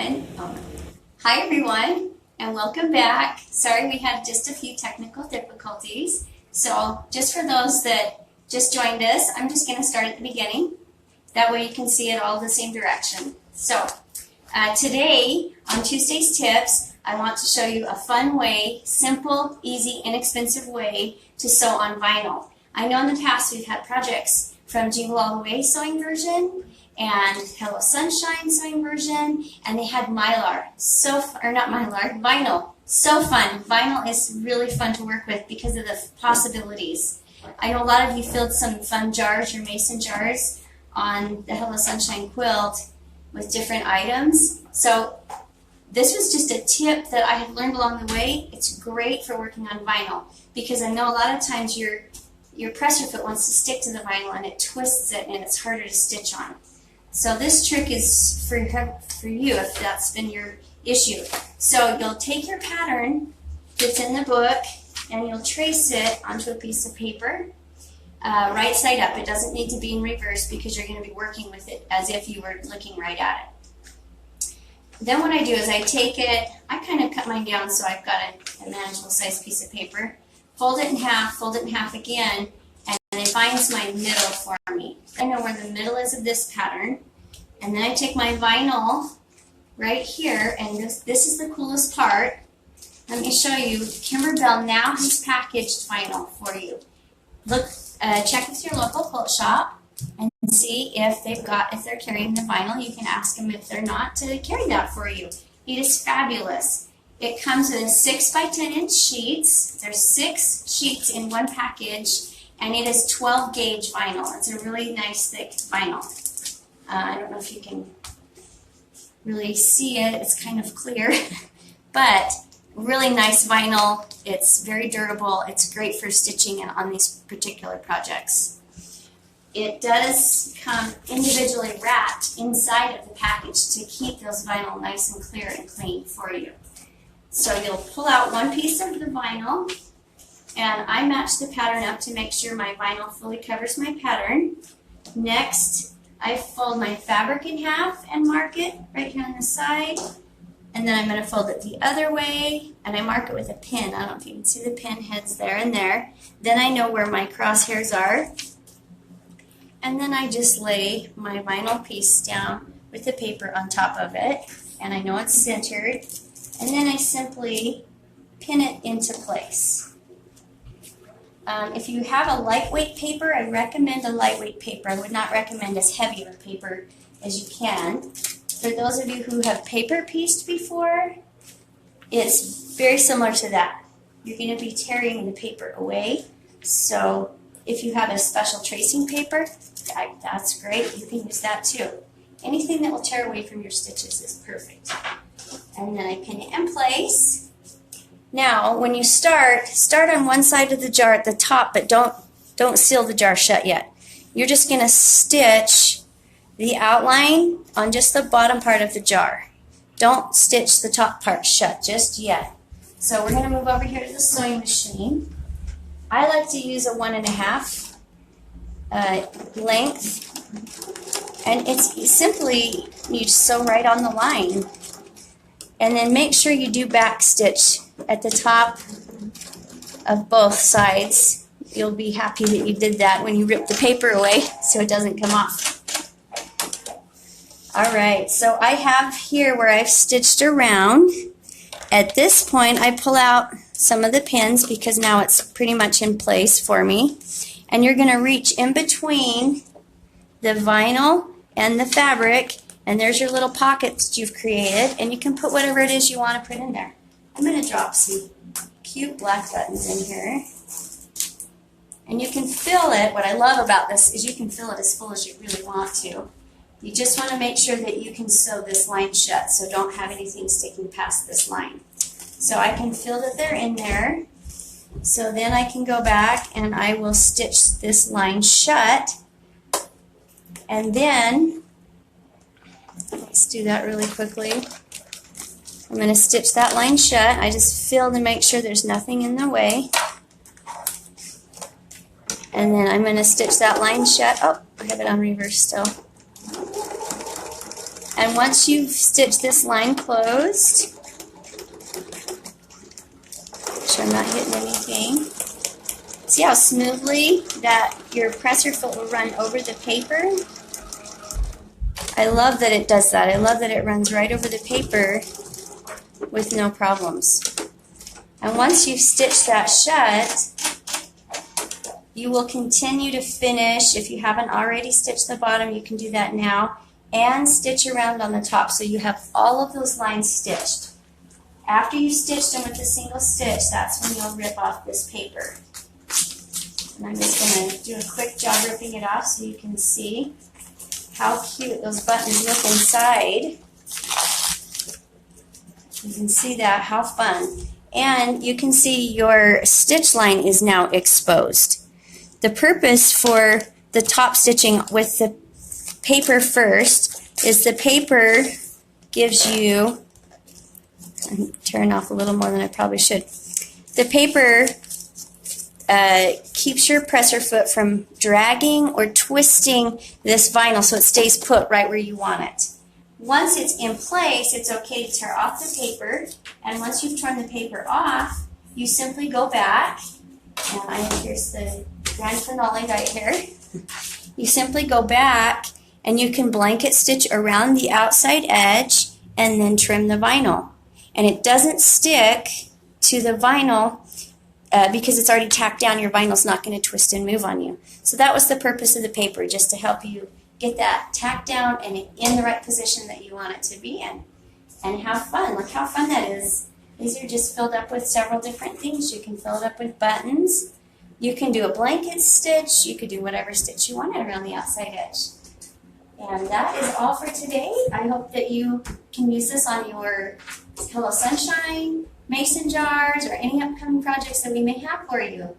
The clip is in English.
Hi everyone, and welcome back. Sorry we had just a few technical difficulties. So just for those that just joined us, I'm just going to start at the beginning. That way you can see it all the same direction. So today on Tuesday's Tips, I want to show you a fun way, simple, easy, inexpensive way to sew on vinyl. I know in the past we've had projects from Jingle All the Way sewing version and Hello Sunshine sewing version, and they had vinyl. So fun. Vinyl is really fun to work with because of the possibilities. I know a lot of you filled some fun jars or mason jars on the Hello Sunshine quilt with different items. So this was just a tip that I have learned along the way. It's great for working on vinyl because I know a lot of times your presser foot wants to stick to the vinyl and it twists it and it's harder to stitch on. So this trick is for you if that's been your issue. So you'll take your pattern that's in the book and you'll trace it onto a piece of paper, right side up. It doesn't need to be in reverse because you're going to be working with it as if you were looking right at it. Then what I do is I take it, I kind of cut mine down so I've got a manageable size piece of paper, fold it in half again, and it finds my middle for me. I know where the middle is of this pattern, and then I take my vinyl right here, and this is the coolest part. Let me show you. Kimberbell now has packaged vinyl for you. Look, check with your local quilt shop and see if they're carrying the vinyl. You can ask them if they're not to carry that for you. It is fabulous. It comes in 6 by 10 inch sheets. There's 6 sheets in one package. And it is 12 gauge vinyl. It's a really nice thick vinyl. I don't know if you can really see it. It's kind of clear. But really nice vinyl. It's very durable. It's great for stitching on these particular projects. It does come individually wrapped inside of the package to keep those vinyl nice and clear and clean for you. So you'll pull out one piece of the vinyl, and I match the pattern up to make sure my vinyl fully covers my pattern. Next, I fold my fabric in half and mark it right here on the side. And then I'm going to fold it the other way, and I mark it with a pin. I don't know if you can see the pin heads there and there. Then I know where my crosshairs are. And then I just lay my vinyl piece down with the paper on top of it, and I know it's centered. And then I simply pin it into place. If you have a lightweight paper, I recommend a lightweight paper. I would not recommend as heavy of a paper as you can. For those of you who have paper pieced before, it's very similar to that. You're going to be tearing the paper away. So if you have a special tracing paper, that's great. You can use that too. Anything that will tear away from your stitches is perfect. And then I pin it in place. Now, when you start on one side of the jar at the top, but don't seal the jar shut yet. You're just going to stitch the outline on just the bottom part of the jar. Don't stitch the top part shut just yet. So we're going to move over here to the sewing machine. I like to use a 1.5 length, and it's simply you sew right on the line. And then make sure you do back stitch at the top of both sides. You'll be happy that you did that when you rip the paper away so it doesn't come off. Alright, so I have here where I've stitched around. At this point I pull out some of the pins because now it's pretty much in place for me. And you're going to reach in between the vinyl and the fabric, and there's your little pockets you've created, and you can put whatever it is you want to put in there. I'm going to drop some cute black buttons in here. And you can fill it. What I love about this is you can fill it as full as you really want to. You just want to make sure that you can sew this line shut, so don't have anything sticking past this line. So I can feel that they're in there. So then I can go back and I will stitch this line shut. And then, let's do that really quickly. I'm going to stitch that line shut. I just feel to make sure there's nothing in the way. And then I'm going to stitch that line shut. Oh, I have it on reverse still. And once you've stitched this line closed, make sure I'm not hitting anything. See how smoothly that your presser foot will run over the paper? I love that it does that. I love that it runs right over the paper with no problems. And once you've stitched that shut, you will continue to finish. If you haven't already stitched the bottom, you can do that now, and stitch around on the top so you have all of those lines stitched. After you've stitched them with a single stitch, that's when you'll rip off this paper. And I'm just going to do a quick job ripping it off so you can see how cute those buttons look inside. You can see that, how fun. And you can see your stitch line is now exposed. The purpose for the top stitching with the paper first is the paper gives you, I'm tearing off a little more than I probably should. The paper keeps your presser foot from dragging or twisting this vinyl so it stays put right where you want it. Once it's in place, it's okay to tear off the paper, and once you've torn the paper off, you simply go back, and here's the grand finale right here. You simply go back and you can blanket stitch around the outside edge and then trim the vinyl. And it doesn't stick to the vinyl because it's already tacked down. Your vinyl's not going to twist and move on you. So that was the purpose of the paper, just to help you get that tacked down and in the right position that you want it to be in. And have fun. Look how fun that is. These are just filled up with several different things. You can fill it up with buttons. You can do a blanket stitch. You could do whatever stitch you wanted around the outside edge. And that is all for today. I hope that you can use this on your Hello Sunshine, mason jars, or any upcoming projects that we may have for you.